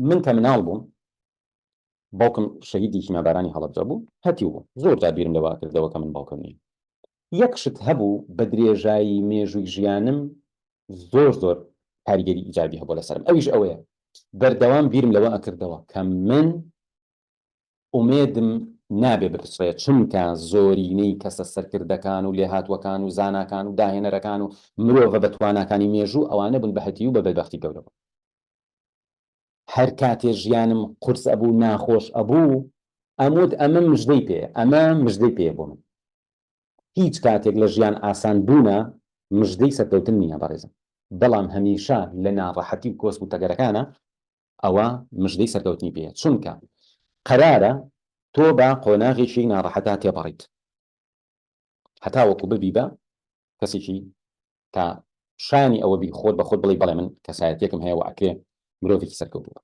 من کە مناڵ بووم باوکم شەهیدی کیمابارانی هەڵەبجە بوو هەتیو بوو زۆر جار بیرم لەوە کردەوە کە من باوکم نییە یەک شت هەبوو بە درێژایی مێژووی ژیانم زۆر کاریگەری ئیجابی هەبوو لەسەرم ئەویش ئەوەیە بەردەوام بیرم لەوە ئەکردەوە کە من ئومێدم نابێ بپسڕێت چونکە زۆرینەی کەسە سەرکردەکان و لێهاتوەکان و زاناکان و داهێنەرەکان و مرۆڤە بە تواناکانی مێژوو ئەوانە بوون بە هەتی و بە بەدبەختی گەورەوە هەر کاتێ ژیانم قورس ئەبوو ناخۆش ئەبوو ئەمود ئەمە مژدەی پێ ئەمە مژدەی پێ بووم هیچ کاتێک لە ژیان ئاسان بوونە مژدەی سەرکەوتن نییە بەڕێزم بەڵام هەمیشە لە ناڕەحەتی و کۆسب و تەگەرەکانە ئەوە مژدەی سەرکەوتنی پێ چونکە قەرارە تۆ بە قۆناغێکی ناڕەحەتا تێپەڕیت هەتا وەکو ببی بە کەسێکی تا شانی ئەوە بی خۆت بە خۆت بڵێ بەڵێ من کەسایەتێکم هەیە و ئەکرێ مرۆڤێکی سەرکەوتووە